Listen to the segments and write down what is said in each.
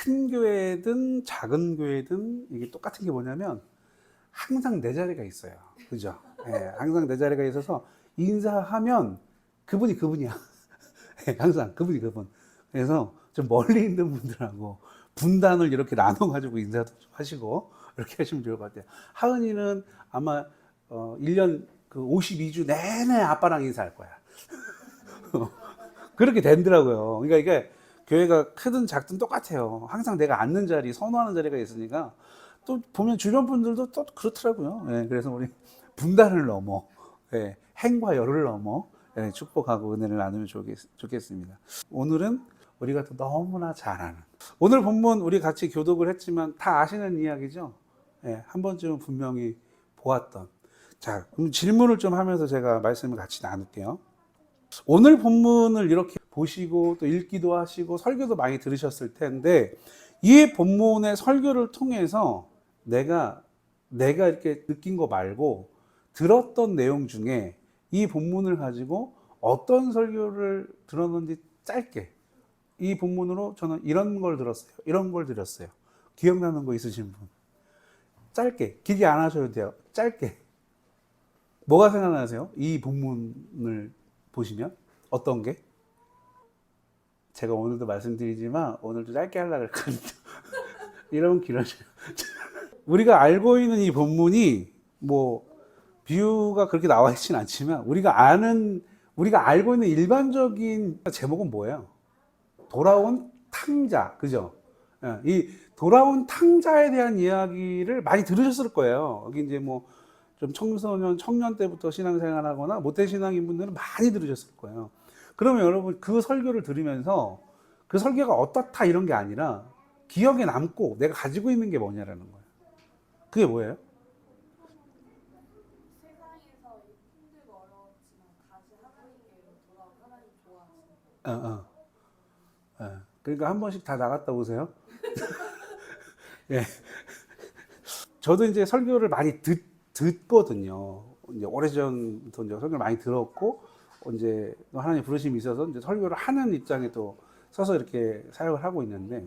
큰 교회든 작은 교회든 이게 똑같은 게 뭐냐면 항상 내 자리가 있어요. 그죠? 예, 항상 내 자리가 있어서 인사하면 그분이 그분이야. 예, 항상 그분이 그분. 그래서 좀 멀리 있는 분들하고 분단을 이렇게 나눠가지고 인사도 좀 하시고 이렇게 하시면 좋을 것 같아요. 하은이는 아마 1년 그 52주 내내 아빠랑 인사할 거야. 그렇게 된더라고요. 그러니까 이게 교회가 크든 작든 똑같아요. 항상 내가 앉는 자리, 선호하는 자리가 있으니까 또 보면 주변 분들도 또 그렇더라고요. 예, 그래서 우리 분단을 넘어, 예, 행과 열을 넘어 예, 축복하고 은혜를 나누면 좋겠습니다. 오늘은 우리가 또 너무나 잘 아는 오늘 본문 우리 같이 교독을 했지만 다 아시는 이야기죠. 예, 한 번쯤은 분명히 보았던. 자, 그럼 질문을 좀 하면서 제가 말씀을 같이 나눌게요. 오늘 본문을 이렇게 보시고 또 읽기도 하시고 설교도 많이 들으셨을 텐데 이 본문의 설교를 통해서 내가 이렇게 느낀 거 말고 들었던 내용 중에 이 본문을 가지고 어떤 설교를 들었는지 짧게 이 본문으로 저는 이런 걸 들었어요. 이런 걸 들었어요. 기억나는 거 있으신 분? 짧게. 길게 안 하셔도 돼요. 짧게. 뭐가 생각나세요? 이 본문을 보시면 어떤 게? 제가 오늘도 말씀드리지만 오늘도 짧게 하려고 했거든요. 이러면 길어져요. 우리가 알고 있는 이 본문이 뭐 비유가 그렇게 나와 있진 않지만 우리가 알고 있는 일반적인 제목은 뭐예요? 돌아온 탕자, 그죠? 예, 이 돌아온 탕자에 대한 이야기를 많이 들으셨을 거예요. 여기 이제 뭐 좀 청년 때부터 신앙생활하거나 모태신앙인 분들은 많이 들으셨을 거예요. 그러면 여러분 그 설교를 들으면서 그 설교가 어떻다 이런 게 아니라 기억에 남고 내가 가지고 있는 게 뭐냐라는 거예요. 그게 뭐예요? 세상에서 힘들고 어려웠지만 다시 하나님께로 돌아온 하나님 좋아하시는 거. 그러니까 한 번씩 다 나갔다 오세요. 예. 저도 이제 설교를 많이 듣거든요. 이제 오래전부터 이제 설교를 많이 들었고, 이제 하나님 부르심이 있어서 이제 설교를 하는 입장에 또 서서 이렇게 사역을 하고 있는데,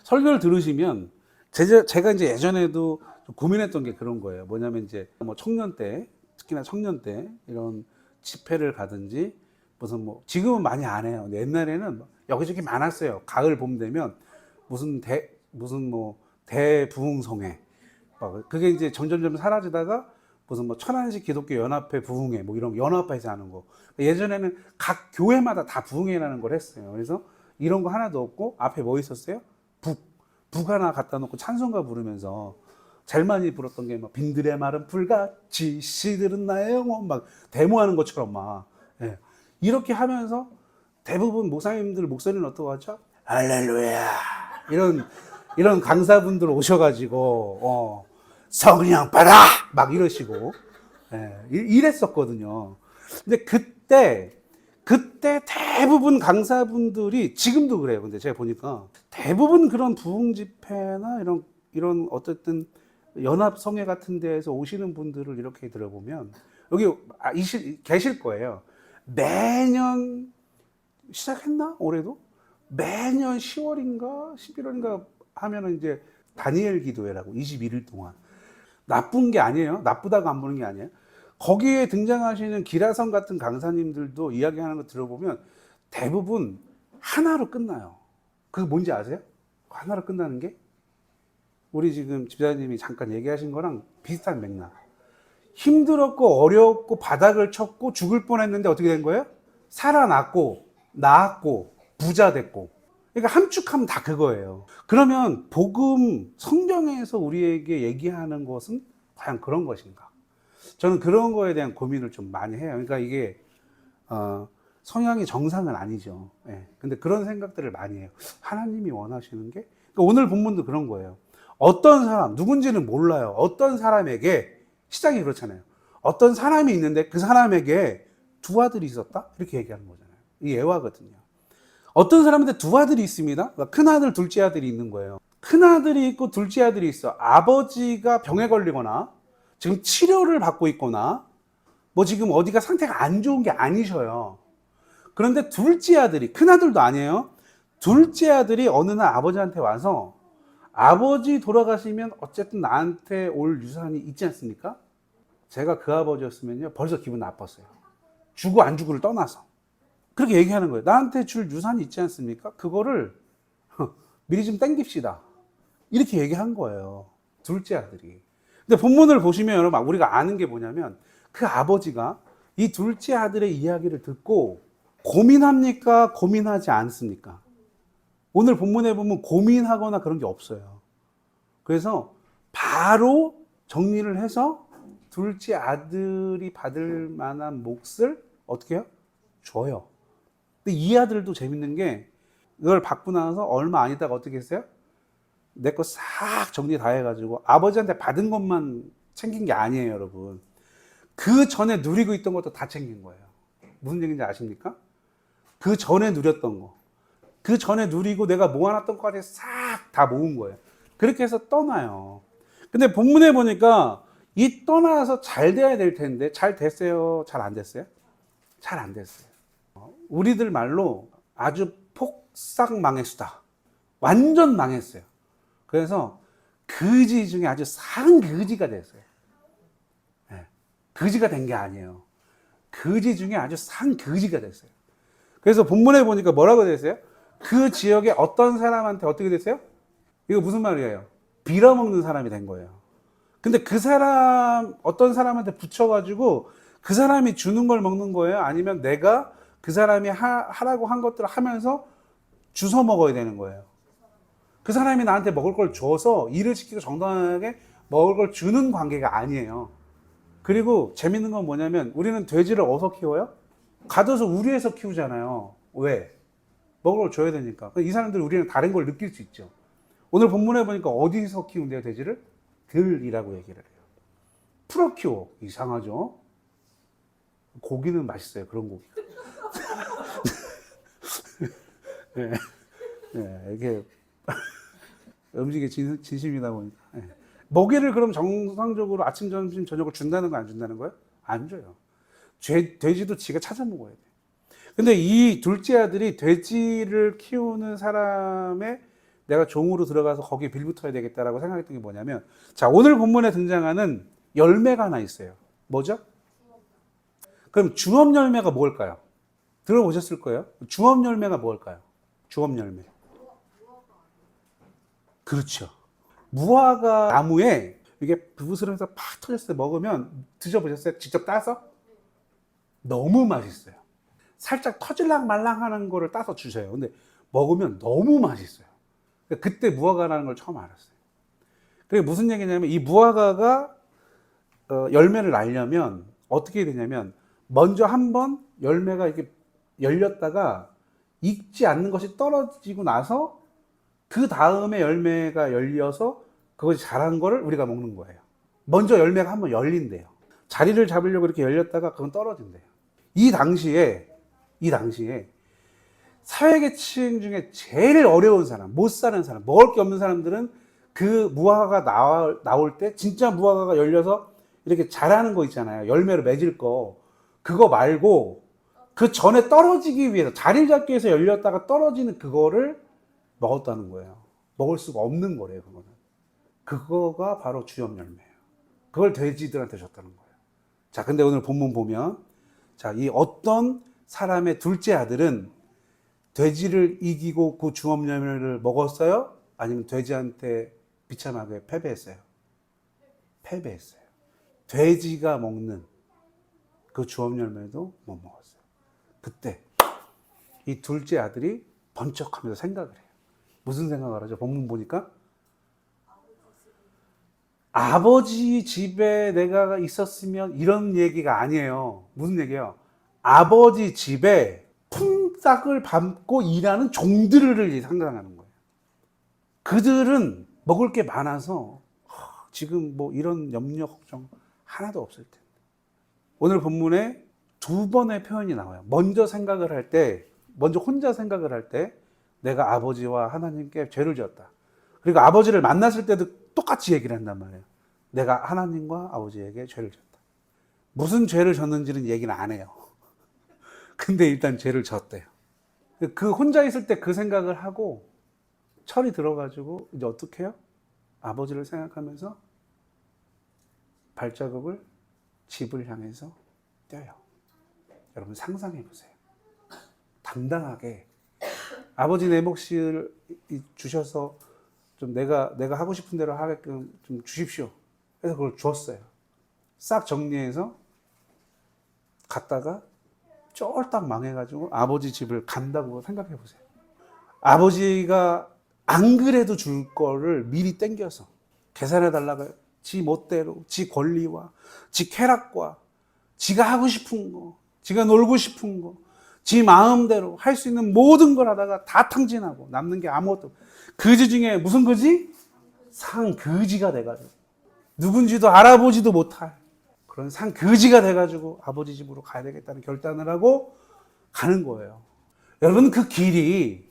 설교를 들으시면, 제가 이제 예전에도 좀 고민했던 게 그런 거예요. 뭐냐면 이제 뭐 청년 때, 특히나 청년 때, 이런 집회를 가든지, 무슨 뭐, 지금은 많이 안 해요. 근데 옛날에는 여기저기 많았어요. 가을, 봄 되면, 무슨 뭐, 대부흥성회, 그게 이제 점점 사라지다가 무슨 뭐 천안시 기독교 연합회 부흥회 뭐 이런 연합회에서 하는 거. 예전에는 각 교회마다 다 부흥회라는 걸 했어요. 그래서 이런 거 하나도 없고 앞에 뭐 있었어요? 북 하나 갖다 놓고 찬송가 부르면서 제일 많이 불렀던 게 막 빈들의 마른 풀같이 시들은 나의 영혼 막 데모하는 것처럼 막 예. 이렇게 하면서 대부분 목사님들 목소리는 어떠하죠? 할렐루야 이런 강사분들 오셔가지고 성령 받아 막 이러시고 이랬었거든요. 근데 그때 대부분 강사분들이 지금도 그래요. 근데 제가 보니까 대부분 그런 부흥 집회나 이런 어쨌든 연합 성회 같은 데에서 오시는 분들을 이렇게 들어보면 여기 계실 거예요. 매년 시작했나? 올해도? 매년 10월인가 11월인가 하면은 이제 다니엘 기도회라고 21일 동안 나쁜 게 아니에요. 나쁘다고 안 보는 게 아니에요. 거기에 등장하시는 기라성 같은 강사님들도 이야기하는 거 들어보면 대부분 하나로 끝나요. 그게 뭔지 아세요? 하나로 끝나는 게 우리 지금 집사님이 잠깐 얘기하신 거랑 비슷한 맥락. 힘들었고 어려웠고 바닥을 쳤고 죽을 뻔했는데 어떻게 된 거예요? 살아났고 나았고 부자 됐고. 그러니까 함축하면 다 그거예요. 그러면 복음 성경에서 우리에게 얘기하는 것은 과연 그런 것인가? 저는 그런 거에 대한 고민을 좀 많이 해요. 그러니까 이게 성향이 정상은 아니죠. 예. 근데 그런 생각들을 많이 해요. 하나님이 원하시는 게 그러니까 오늘 본문도 그런 거예요. 어떤 사람 누군지는 몰라요. 어떤 사람에게 시작이 그렇잖아요. 어떤 사람이 있는데 그 사람에게 두 아들이 있었다? 이렇게 얘기하는 거잖아요. 이 예화거든요. 어떤 사람한테 두 아들이 있습니다. 큰 아들, 둘째 아들이 있는 거예요. 큰 아들이 있고 둘째 아들이 있어. 아버지가 병에 걸리거나 지금 치료를 받고 있거나 뭐 지금 어디가 상태가 안 좋은 게 아니셔요. 그런데 둘째 아들이 큰 아들도 아니에요. 둘째 아들이 어느 날 아버지한테 와서 아버지 돌아가시면 어쨌든 나한테 올 유산이 있지 않습니까? 제가 그 아버지였으면요 벌써 기분 나빴어요. 주고 안 주고를 떠나서 그렇게 얘기하는 거예요. 나한테 줄 유산이 있지 않습니까? 그거를 미리 좀 땡깁시다. 이렇게 얘기한 거예요. 둘째 아들이. 근데 본문을 보시면 여러분 우리가 아는 게 뭐냐면 그 아버지가 이 둘째 아들의 이야기를 듣고 고민합니까? 고민하지 않습니까? 오늘 본문에 보면 고민하거나 그런 게 없어요. 그래서 바로 정리를 해서 둘째 아들이 받을 만한 몫을 어떻게 해요? 줘요. 근데 이 아들도 재밌는 게 이걸 받고 나서 얼마 안 있다가 어떻게 했어요? 내 거 싹 정리 다 해가지고 아버지한테 받은 것만 챙긴 게 아니에요, 여러분. 그 전에 누리고 있던 것도 다 챙긴 거예요. 무슨 얘기인지 아십니까? 그 전에 누렸던 거. 그 전에 누리고 내가 모아놨던 것까지 싹 다 모은 거예요. 그렇게 해서 떠나요. 근데 본문에 보니까 이 떠나서 잘 돼야 될 텐데 잘 됐어요? 잘 안 됐어요? 잘 안 됐어요. 우리들 말로 아주 폭삭 망했수다. 완전 망했어요. 그래서 거지 중에 아주 산 거지가 됐어요. 네. 거지가 된 게 아니에요. 거지 중에 아주 산 거지가 됐어요. 그래서 본문에 보니까 뭐라고 됐어요? 그 지역에 어떤 사람한테 어떻게 됐어요? 이거 무슨 말이에요? 빌어먹는 사람이 된 거예요. 근데 그 사람, 어떤 사람한테 붙여가지고 그 사람이 주는 걸 먹는 거예요? 아니면 내가 그 사람이 하라고 한 것들을 하면서 주워 먹어야 되는 거예요? 그 사람이 나한테 먹을 걸 줘서 일을 시키고 정당하게 먹을 걸 주는 관계가 아니에요. 그리고 재밌는 건 뭐냐면 우리는 돼지를 어디서 키워요? 가둬서 우리에서 키우잖아요. 왜? 먹을 걸 줘야 되니까. 이 사람들 우리는 다른 걸 느낄 수 있죠. 오늘 본문에 보니까 어디서 키운대요, 돼지를? 들이라고 얘기를 해요. 풀어 키워. 이상하죠? 고기는 맛있어요, 그런 고기가. 네. 네, 이게 음식에 진심이다 보니까. 네. 먹이를 그럼 정상적으로 아침, 점심, 저녁을 준다는 거 안 준다는 거예요? 안 줘요. 돼지도 지가 찾아 먹어야 돼. 근데 이 둘째 아들이 돼지를 키우는 사람의 내가 종으로 들어가서 거기에 빌붙어야 되겠다라고 생각했던 게 뭐냐면, 자, 오늘 본문에 등장하는 열매가 하나 있어요. 뭐죠? 그럼 주업 열매가 뭘까요? 들어보셨을 거예요. 주업 열매가 뭘까요? 주업 열매. 그렇죠. 무화과 나무에 이게 부스러면서 팍 터졌을 때 먹으면 드셔보셨어요? 직접 따서? 너무 맛있어요. 살짝 터질랑 말랑 하는 거를 따서 주셔요. 근데 먹으면 너무 맛있어요. 그때 무화과라는 걸 처음 알았어요. 그게 무슨 얘기냐면 이 무화과가 열매를 날려면 어떻게 되냐면 먼저 한번 열매가 이렇게 열렸다가 익지 않는 것이 떨어지고 나서 그 다음에 열매가 열려서 그것이 자란 거를 우리가 먹는 거예요. 먼저 열매가 한번 열린대요. 자리를 잡으려고 이렇게 열렸다가 그건 떨어진대요. 이 당시에 사회계층 중에 제일 어려운 사람, 못 사는 사람, 먹을 게 없는 사람들은 그 무화과가 나올 때 진짜 무화과가 열려서 이렇게 자라는 거 있잖아요. 열매로 맺을 거. 그거 말고 그 전에 떨어지기 위해서 자리를 잡기 위해서 열렸다가 떨어지는 그거를 먹었다는 거예요. 먹을 수가 없는 거래요, 그거는. 그거가 바로 주엽 열매예요. 그걸 돼지들한테 줬다는 거예요. 자, 근데 오늘 본문 보면 자, 이 어떤 사람의 둘째 아들은 돼지를 이기고 그 주업 열매를 먹었어요? 아니면 돼지한테 비참하게 패배했어요? 패배했어요. 돼지가 먹는 그 주업 열매도 못 먹었어요. 그때 이 둘째 아들이 번쩍하면서 생각을 해요. 무슨 생각을 하죠? 본문 보니까 아버지 집에 내가 있었으면 이런 얘기가 아니에요. 무슨 얘기예요? 아버지 집에 품삯을 받고 일하는 종들을 상상하는 거예요. 그들은 먹을 게 많아서 지금 뭐 이런 염려 걱정 하나도 없을 텐데. 오늘 본문에 두 번의 표현이 나와요. 먼저 생각을 할 때, 먼저 혼자 생각을 할 때 내가 아버지와 하나님께 죄를 지었다. 그리고 아버지를 만났을 때도 똑같이 얘기를 한단 말이에요. 내가 하나님과 아버지에게 죄를 졌다. 무슨 죄를 졌는지는 얘기는 안 해요. 근데 일단 죄를 졌대요. 그 혼자 있을 때 그 생각을 하고 철이 들어가지고 이제 어떻게 해요? 아버지를 생각하면서 발자국을 집을 향해서 떼요. 여러분 상상해 보세요. 당당하게 아버지 내 몫을 주셔서 좀 내가 하고 싶은 대로 하게끔 좀 주십시오. 그래서 그걸 주었어요. 싹 정리해서 갔다가 쫄딱 망해가지고 아버지 집을 간다고 생각해 보세요. 아버지가 안 그래도 줄 거를 미리 땡겨서 계산해 달라고 지 멋대로 지 권리와 지 쾌락과 지가 하고 싶은 거, 지가 놀고 싶은 거, 지 마음대로 할 수 있는 모든 걸 하다가 다 탕진하고 남는 게 아무것도. 그지 중에 무슨 그지? 상그지가 돼가지고 누군지도 알아보지도 못할 그런 상그지가 돼가지고 아버지 집으로 가야 되겠다는 결단을 하고 가는 거예요. 여러분 그 길이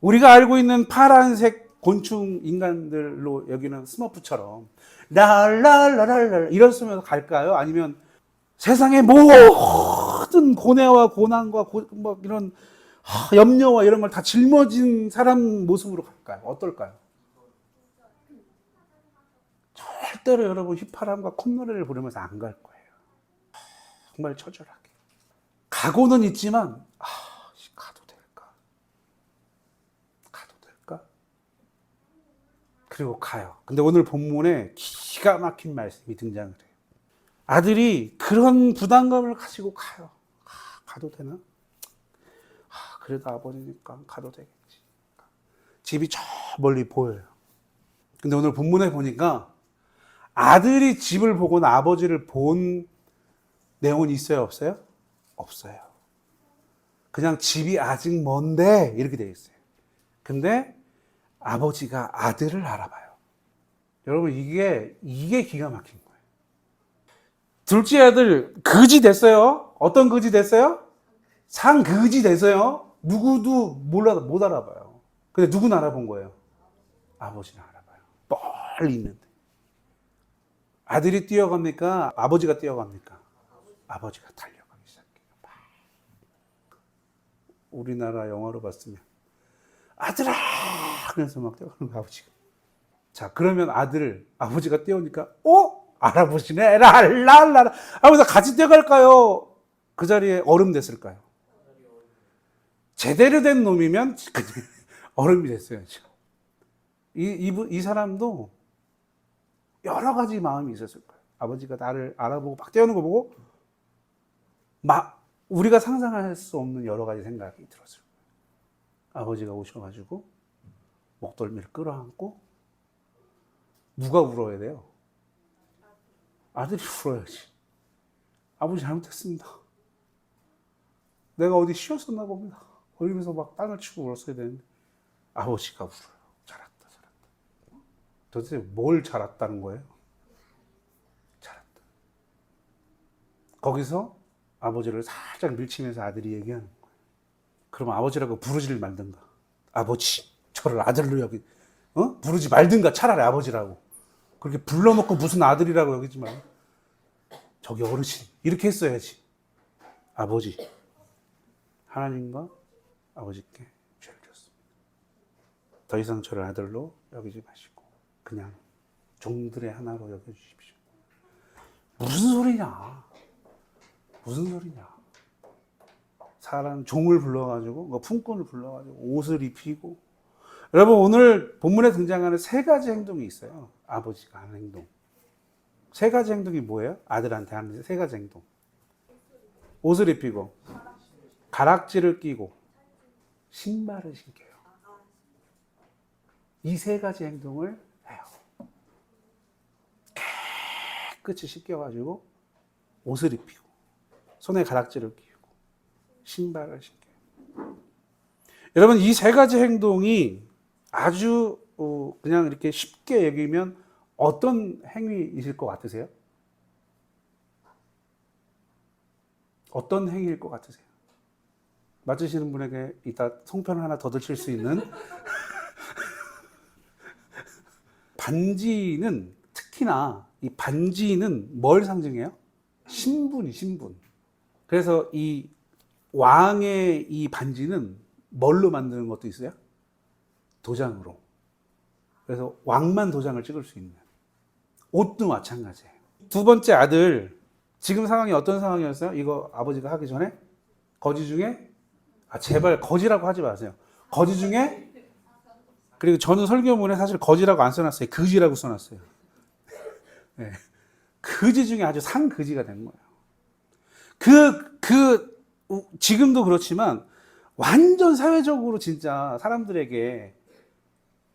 우리가 알고 있는 파란색 곤충 인간들로 여기는 스머프처럼 랄랄랄랄 이랬으면서 갈까요? 아니면 세상의 모든 고뇌와 고난과 막 이런 염려와 이런 걸 다 짊어진 사람 모습으로 갈까요? 어떨까요? 절대로 여러분 휘파람과 콧노래를 부르면서 안 갈 거예요. 정말 처절하게. 각오는 있지만 가도 될까? 가도 될까? 그리고 가요. 근데 오늘 본문에 기가 막힌 말씀이 등장을 해요. 아들이 그런 부담감을 가지고 가요. 가도 되나? 그래도 아버지니까 가도 되겠지. 집이 저 멀리 보여요. 근데 오늘 본문에 보니까 아들이 집을 보거나 아버지를 본 내용은 있어요, 없어요? 없어요. 그냥 집이 아직 먼데 이렇게 되어 있어요. 근데 아버지가 아들을 알아봐요. 여러분 이게 기가 막힌 거예요. 둘째 아들 그지 됐어요. 어떤 그지 됐어요? 상그지 됐어요. 누구도 못 알아봐요. 근데 누구는 알아본 거예요? 아버지는 알아봐요. 멀리 있는데. 아들이 뛰어갑니까? 아버지가 뛰어갑니까? 아버지가 달려가기 시작해요. 우리나라 영화로 봤으면 아들아! 그래서 막 뛰어가는 거 아버지가. 자, 그러면 아버지가 뛰어오니까 알아보시네. 랄랄라. 하면서 같이 뛰어갈까요? 그 자리에 얼음 됐을까요? 제대로 된 놈이면 얼음이 됐어야죠. 이 사람도 여러 가지 마음이 있었을 거예요. 아버지가 나를 알아보고 막 뛰어오는 거 보고 우리가 상상할 수 없는 여러 가지 생각이 들었을 거예요. 아버지가 오셔가지고 목덜미를 끌어안고 누가 울어야 돼요? 아들이 울어야지. 아버지 잘못했습니다. 내가 어디 쉬었었나 봅니다. 거기서 막 땅을 치고 울었어야 되는데 아버지가 울어요. 잘했다. 도대체 뭘 잘했다는 거예요? 잘했다. 거기서 아버지를 살짝 밀치면서 아들이 얘기하는 거예요. 그럼 아버지라고 부르지를 말든가. 아버지, 저를 아들로 부르지 말든가. 차라리 아버지라고. 그렇게 불러놓고 무슨 아들이라고 여기지 말고 저기 어르신 이렇게 했어야지. 아버지, 하나님과 아버지께 죄를 졌습니다. 더 이상 저를 아들로 여기지 마시고 그냥 종들의 하나로 여겨주십시오. 무슨 소리냐? 사람 종을 불러가지고 품꾼을 불러가지고 옷을 입히고. 여러분 오늘 본문에 등장하는 세 가지 행동이 있어요. 아버지가 하는 행동. 세 가지 행동이 뭐예요? 아들한테 하는 세 가지 행동. 옷을 입히고 가락지를 끼고 신발을 신겨요. 이 세 가지 행동을 해요. 깨끗이 씻겨가지고 옷을 입히고 손에 가락지를 끼우고 신발을 신겨요. 여러분 이 세 가지 행동이 아주 그냥 이렇게 쉽게 여기면 어떤 행위이실 것 같으세요? 어떤 행위일 것 같으세요? 맞으시는 분에게 이따 송편 하나 더 드실 수 있는 반지는 특히나 이 반지는 뭘 상징해요? 신분. 그래서 이 왕의 이 반지는 뭘로 만드는 것도 있어요? 도장으로. 그래서 왕만 도장을 찍을 수 있는. 옷도 마찬가지예요. 두 번째 아들, 지금 상황이 어떤 상황이었어요? 이거 아버지가 하기 전에? 거지 중에? 제발 거지라고 하지 마세요. 거지 중에? 그리고 저는 설교문에 사실 거지라고 안 써놨어요. 그지라고 써놨어요. 네. 그지 중에 아주 상그지가 된 거예요. 지금도 그렇지만 완전 사회적으로 진짜 사람들에게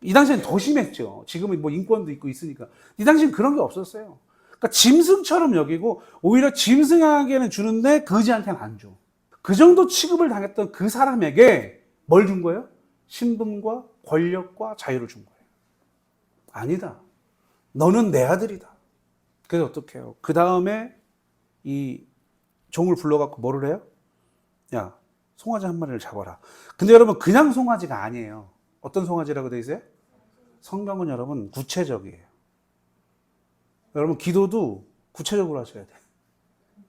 이 당시엔 더 심했죠. 지금은 뭐 인권도 있고 있으니까. 이 당시엔 그런 게 없었어요. 그러니까 짐승처럼 여기고 오히려 짐승에게는 주는데 거지한테는 안 줘. 그 정도 취급을 당했던 그 사람에게 뭘 준 거예요? 신분과 권력과 자유를 준 거예요. 아니다. 너는 내 아들이다. 그래서 어떻게 해요? 그 다음에 이 종을 불러갖고 뭐를 해요? 야, 송아지 한 마리를 잡아라. 근데 여러분 그냥 송아지가 아니에요. 어떤 송아지라고 되어 있어요? 성경은 여러분 구체적이에요. 여러분 기도도 구체적으로 하셔야 돼요.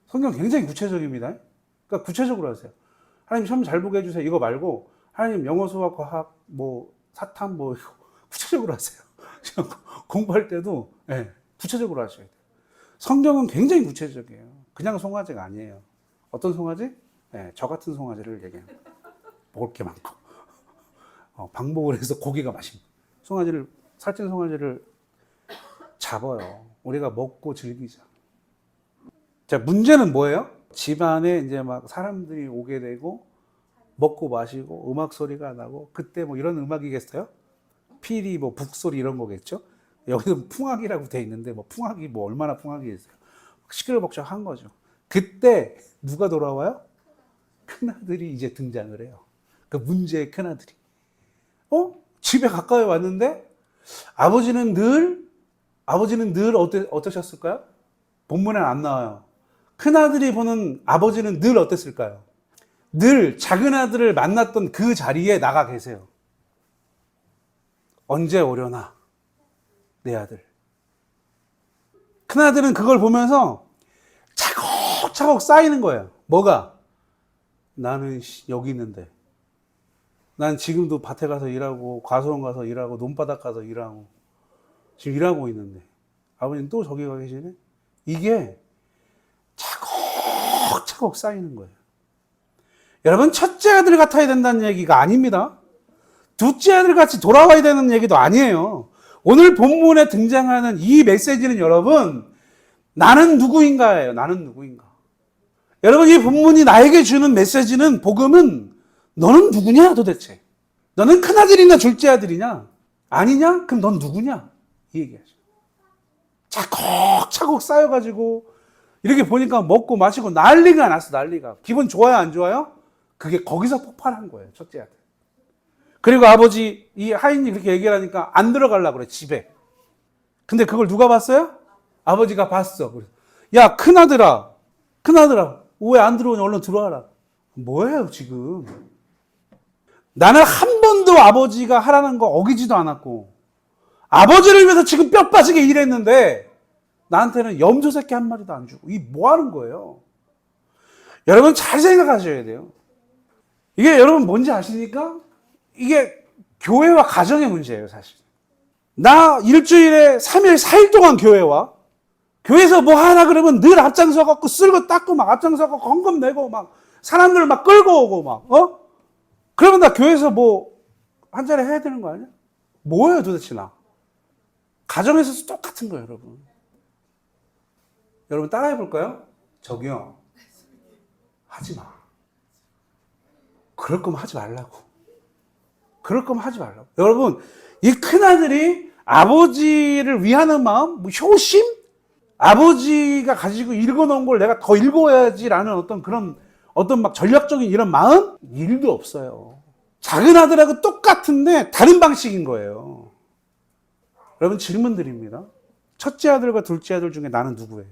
성경 굉장히 구체적입니다. 그러니까 구체적으로 하세요. 하나님 시험 잘 보게 해주세요. 이거 말고 하나님 영어, 수학, 과학, 뭐 사탐 뭐 이거 구체적으로 하세요. 공부할 때도 구체적으로 하셔야 돼요. 성경은 굉장히 구체적이에요. 그냥 송아지가 아니에요. 어떤 송아지? 저 같은 송아지를 얘기해요. 먹을 게 많고 방목을 해서 고기가 맛있는 송아지를, 살찐 송아지를 잡아요. 우리가 먹고 즐기자. 자, 문제는 뭐예요? 집안에 이제 막 사람들이 오게 되고 먹고 마시고 음악 소리가 나고, 그때 뭐 이런 음악이겠어요? 피리 뭐 북소리 이런 거겠죠? 여기는 풍악이라고 돼 있는데 뭐 풍악이 뭐 얼마나 풍악이 있어요? 시끌벅적한 거죠. 그때 누가 돌아와요? 큰아들이 이제 등장을 해요. 그 문제의 큰아들이. 집에 가까이 왔는데 아버지는 늘 어떠셨을까요? 본문에는 안 나와요. 큰아들이 보는 아버지는 늘 어땠을까요? 늘 작은 아들을 만났던 그 자리에 나가 계세요. 언제 오려나 내 아들. 큰아들은 그걸 보면서 차곡차곡 쌓이는 거예요. 뭐가? 나는 여기 있는데, 난 지금도 밭에 가서 일하고 과수원 가서 일하고 논바닥 가서 일하고 지금 일하고 있는데 아버지는 또 저기 가 계시네. 이게 차곡차곡 쌓이는 거예요. 여러분, 첫째 아들 같아야 된다는 얘기가 아닙니다. 둘째 아들 같이 돌아와야 되는 얘기도 아니에요. 오늘 본문에 등장하는 이 메시지는 여러분, 나는 누구인가예요. 나는 누구인가. 여러분, 이 본문이 나에게 주는 메시지는, 복음은 너는 누구냐 도대체. 너는 큰아들이냐 둘째 아들이냐? 아니냐? 그럼 넌 누구냐? 이 얘기하죠. 차곡차곡 쌓여가지고 이렇게 보니까 먹고 마시고 난리가 났어. 난리가. 기분 좋아요 안 좋아요? 그게 거기서 폭발한 거예요. 첫째 아들. 그리고 아버지, 이 하인이 그렇게 얘기를 하니까 안 들어가려고 그래, 집에. 근데 그걸 누가 봤어요? 아버지가 봤어. 야, 큰아들아, 왜 안 들어오냐? 얼른 들어와라. 뭐예요, 지금? 나는 한 번도 아버지가 하라는 거 어기지도 않았고, 아버지를 위해서 지금 뼈 빠지게 일했는데, 나한테는 염소 새끼 한 마리도 안 주고, 이게 뭐 하는 거예요? 여러분, 잘 생각하셔야 돼요. 이게 여러분 뭔지 아십니까? 이게 교회와 가정의 문제예요, 사실. 나 일주일에 3일, 4일 동안 교회 와. 교회에서 뭐 하라 그러면 늘 앞장서 갖고 쓸고 닦고 막 앞장서 갖고 헌금 내고 막 사람들 막 끌고 오고 막, 그러면 나 교회에서 뭐 한 자리 해야 되는 거 아니야? 뭐예요 도대체 나? 가정에서도 똑같은 거예요, 여러분. 여러분 따라해 볼까요? 저기요. 하지 마. 그럴 거면 하지 말라고. 그럴 거면 하지 말라고. 여러분, 이 큰아들이 아버지를 위하는 마음, 뭐 효심? 아버지가 가지고 읽어놓은 걸 내가 더 읽어야지라는 어떤 막 전략적인 이런 마음? 일도 없어요. 작은 아들하고 똑같은데 다른 방식인 거예요. 여러분, 질문 드립니다. 첫째 아들과 둘째 아들 중에 나는 누구예요?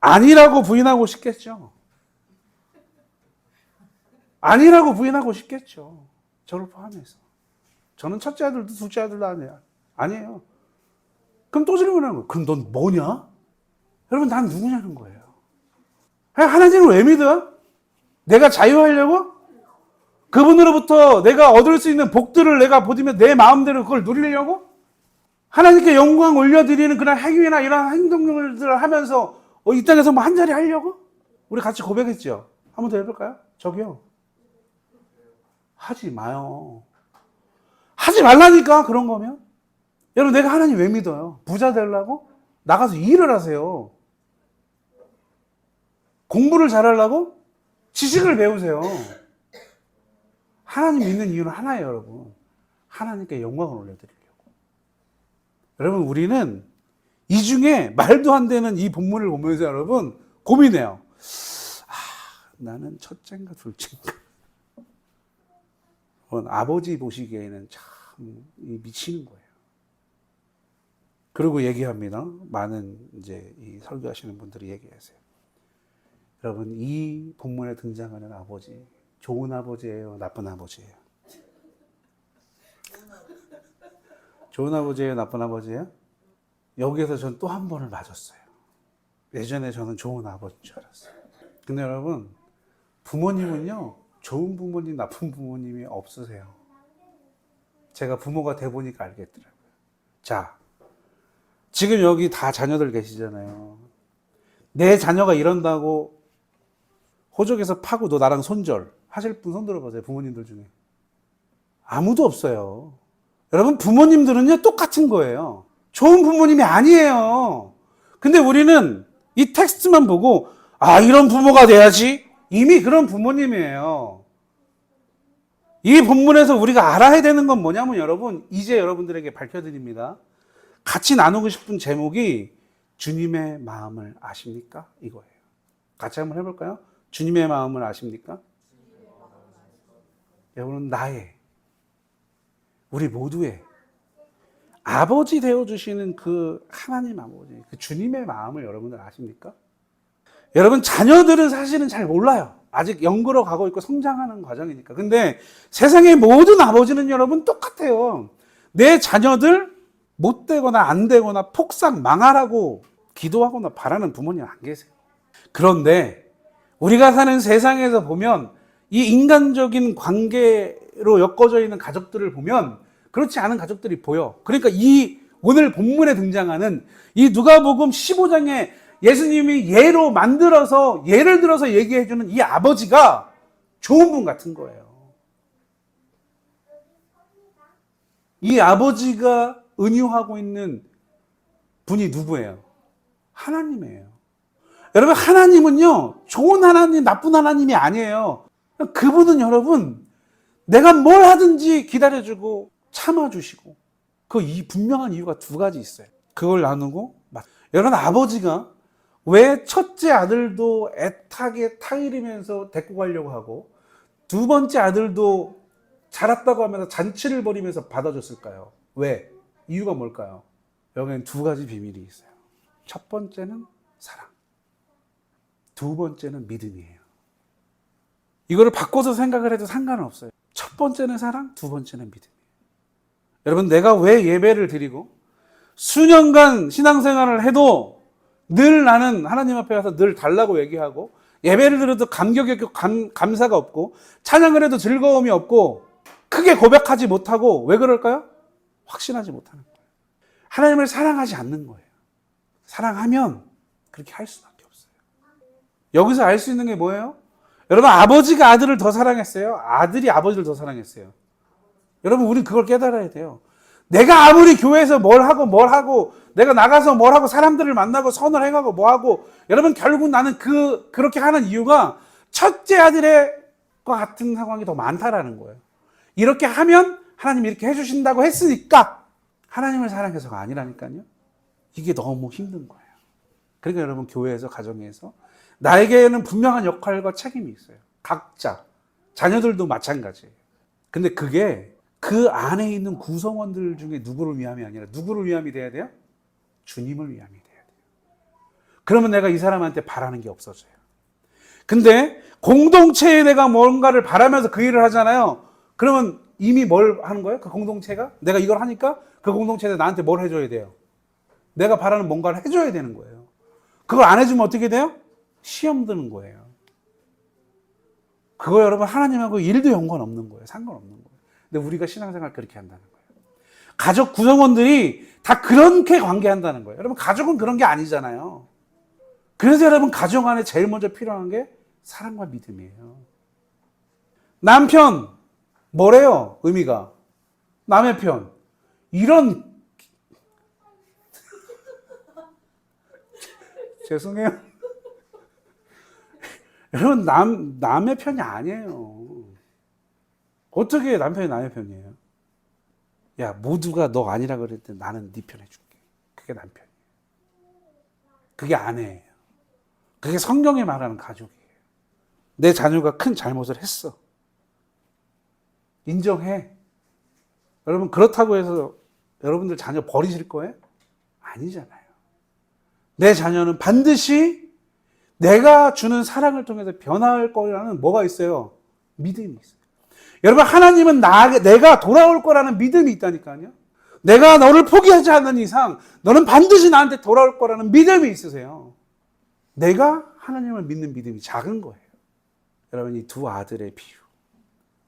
아니라고 부인하고 싶겠죠. 아니라고 부인하고 싶겠죠. 저를 포함해서. 저는 첫째 아들도 둘째 아들도 아니에요. 그럼 또 질문하는 거예요. 그럼 넌 뭐냐? 여러분, 난 누구냐는 거예요. 하나님을 왜 믿어요? 내가 자유하려고? 그분으로부터 내가 얻을 수 있는 복들을 내가 보면 내 마음대로 그걸 누리려고? 하나님께 영광 올려드리는 그런 행위나 이런 행동들을 하면서 이 땅에서 뭐 한 자리 하려고? 우리 같이 고백했죠? 한 번 더 해볼까요? 저기요. 하지 마요. 하지 말라니까, 그런 거면. 여러분, 내가 하나님 왜 믿어요? 부자 되려고? 나가서 일을 하세요. 공부를 잘하려고? 지식을 배우세요. 하나님 믿는 이유는 하나예요, 여러분. 하나님께 영광을 올려드리려고. 여러분, 우리는 이 중에 말도 안 되는 이 본문을 보면서 여러분, 고민해요. 나는 첫째인가 둘째인가? 아버지 보시기에는 참 미치는 거예요. 그리고 얘기합니다. 많은 이제 이 설교하시는 분들이 얘기하세요. 여러분, 이 본문에 등장하는 아버지, 좋은 아버지예요, 나쁜 아버지예요? 좋은 아버지예요, 나쁜 아버지예요? 여기에서 전 또 한 번을 맞았어요. 예전에 저는 좋은 아버지인 줄 알았어요. 근데 여러분, 부모님은요, 좋은 부모님, 나쁜 부모님이 없으세요. 제가 부모가 돼 보니까 알겠더라고요. 자, 지금 여기 다 자녀들 계시잖아요. 내 자녀가 이런다고 호적에서 파고 너 나랑 손절 하실 분 손 들어보세요. 부모님들 중에. 아무도 없어요. 여러분, 부모님들은요, 똑같은 거예요. 좋은 부모님이 아니에요. 근데 우리는 이 텍스트만 보고, 이런 부모가 돼야지. 이미 그런 부모님이에요. 이 본문에서 우리가 알아야 되는 건 뭐냐면 여러분, 이제 여러분들에게 밝혀드립니다. 같이 나누고 싶은 제목이 주님의 마음을 아십니까? 이거예요. 같이 한번 해볼까요? 주님의 마음을 아십니까? 여러분, 우리 모두의 아버지 되어주시는 그 하나님 아버지, 그 주님의 마음을 여러분들 아십니까? 여러분, 자녀들은 사실은 잘 몰라요. 아직 영구로 가고 있고 성장하는 과정이니까. 근데 세상의 모든 아버지는 여러분 똑같아요. 내 자녀들 못 되거나 안 되거나 폭삭 망하라고 기도하거나 바라는 부모님 안 계세요. 그런데 우리가 사는 세상에서 보면 이 인간적인 관계로 엮어져 있는 가족들을 보면 그렇지 않은 가족들이 보여. 그러니까 이 오늘 본문에 등장하는 이 누가복음 15장에 예수님이 예를 들어서 얘기해주는 이 아버지가 좋은 분 같은 거예요. 이 아버지가 은유하고 있는 분이 누구예요? 하나님이에요. 여러분, 하나님은요, 좋은 하나님, 나쁜 하나님이 아니에요. 그분은 여러분, 내가 뭘 하든지 기다려주고 참아주시고, 이 분명한 이유가 두 가지 있어요. 그걸 나누고, 여러분, 아버지가 왜 첫째 아들도 애타게 타이르면서 데리고 가려고 하고 두 번째 아들도 자랐다고 하면서 잔치를 벌이면서 받아줬을까요? 왜? 이유가 뭘까요? 여기는 두 가지 비밀이 있어요. 첫 번째는 사랑, 두 번째는 믿음이에요. 이거를 바꿔서 생각을 해도 상관은 없어요. 첫 번째는 사랑, 두 번째는 믿음이에요. 여러분, 내가 왜 예배를 드리고 수년간 신앙생활을 해도 늘 나는 하나님 앞에 가서 늘 달라고 얘기하고 예배를 드려도 감격이 없고 감사가 없고 찬양을 해도 즐거움이 없고 크게 고백하지 못하고 왜 그럴까요? 확신하지 못하는 거예요. 하나님을 사랑하지 않는 거예요. 사랑하면 그렇게 할 수밖에 없어요. 여기서 알 수 있는 게 뭐예요? 여러분, 아버지가 아들을 더 사랑했어요? 아들이 아버지를 더 사랑했어요? 여러분, 우린 그걸 깨달아야 돼요. 내가 아무리 교회에서 뭘 하고 내가 나가서 뭘 하고 사람들을 만나고 선을 행하고 뭐 하고 여러분, 결국 나는 그렇게 하는 이유가 첫째 아들의 과 같은 상황이 더 많다라는 거예요. 이렇게 하면 하나님이 이렇게 해주신다고 했으니까 하나님을 사랑해서가 아니라니까요. 이게 너무 힘든 거예요. 그러니까 여러분, 교회에서 가정에서 나에게는 분명한 역할과 책임이 있어요. 각자 자녀들도 마찬가지예요. 근데 그게 그 안에 있는 구성원들 중에 누구를 위함이 아니라 누구를 위함이 돼야 돼요? 주님을 위함이 돼야 돼요. 그러면 내가 이 사람한테 바라는 게 없어져요. 근데 공동체에 내가 뭔가를 바라면서 그 일을 하잖아요. 그러면 이미 뭘 하는 거예요? 그 공동체가? 내가 이걸 하니까 그 공동체가 나한테 뭘 해줘야 돼요? 내가 바라는 뭔가를 해줘야 되는 거예요. 그걸 안 해주면 어떻게 돼요? 시험 드는 거예요. 그거 여러분 하나님하고 일도 연관없는 거예요. 상관없는 거예요. 근데 우리가 신앙생활 그렇게 한다는 거예요. 가족 구성원들이 다 그렇게 관계한다는 거예요. 여러분 가족은 그런 게 아니잖아요. 그래서 여러분 가정 안에 제일 먼저 필요한 게 사랑과 믿음이에요. 남편 뭐래요? 의미가 남의 편. 이런 죄송해요. 여러분 남의 편이 아니에요. 어떻게 남편이 남의 편이에요? 야 모두가 너 아니라 그럴 때 나는 네 편 해줄게. 그게 남편이에요. 그게 아내예요. 그게 성경이 말하는 가족이에요. 내 자녀가 큰 잘못을 했어. 인정해. 여러분 그렇다고 해서 여러분들 자녀 버리실 거예요? 아니잖아요. 내 자녀는 반드시 내가 주는 사랑을 통해서 변화할 거라는 뭐가 있어요? 믿음이 있어요. 여러분 하나님은 내가 돌아올 거라는 믿음이 있다니까요. 내가 너를 포기하지 않는 이상 너는 반드시 나한테 돌아올 거라는 믿음이 있으세요. 내가 하나님을 믿는 믿음이 작은 거예요. 여러분 이 두 아들의 비유.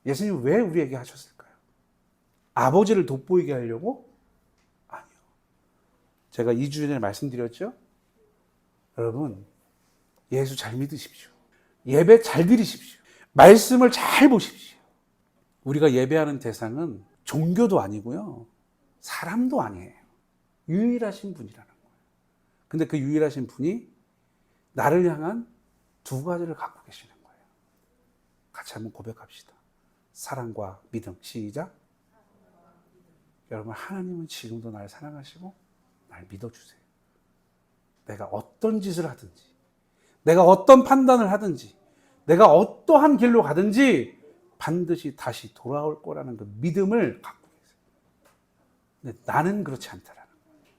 예수님 왜 우리에게 하셨을까요? 아버지를 돋보이게 하려고? 아니요. 제가 2주 전에 말씀드렸죠? 여러분 예수 잘 믿으십시오. 예배 잘 드리십시오. 말씀을 잘 보십시오. 우리가 예배하는 대상은 종교도 아니고요. 사람도 아니에요. 유일하신 분이라는 거예요. 근데 그 유일하신 분이 나를 향한 두 가지를 갖고 계시는 거예요. 같이 한번 고백합시다. 사랑과 믿음. 시작. 여러분 하나님은 지금도 날 사랑하시고 날 믿어주세요. 내가 어떤 짓을 하든지 내가 어떤 판단을 하든지 내가 어떠한 길로 가든지 반드시 다시 돌아올 거라는 그 믿음을 갖고 계세요. 근데 나는 그렇지 않다라는 거예요.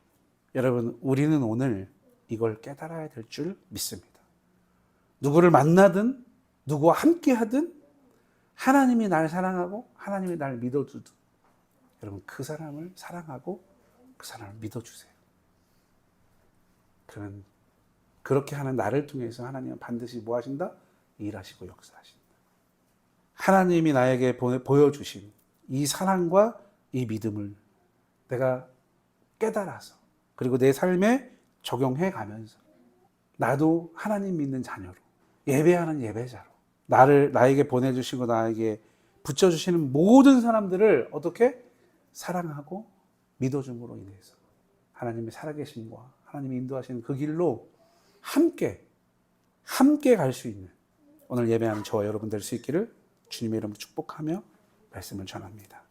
여러분 우리는 오늘 이걸 깨달아야 될 줄 믿습니다. 누구를 만나든 누구와 함께 하든 하나님이 날 사랑하고 하나님이 날 믿어주든 여러분 그 사람을 사랑하고 그 사람을 믿어주세요. 그러면 그렇게 하는 나를 통해서 하나님은 반드시 뭐 하신다? 일하시고 역사하신다. 하나님이 나에게 보여주신 이 사랑과 이 믿음을 내가 깨달아서 그리고 내 삶에 적용해 가면서 나도 하나님 믿는 자녀로 예배하는 예배자로 나에게 보내주시고 나에게 붙여주시는 모든 사람들을 어떻게 사랑하고 믿어줌으로 인해서 하나님의 살아계심과 하나님이 인도하시는 그 길로 함께 갈 수 있는 오늘 예배하는 저와 여러분 될 수 있기를 주님의 이름으로 축복하며 말씀을 전합니다.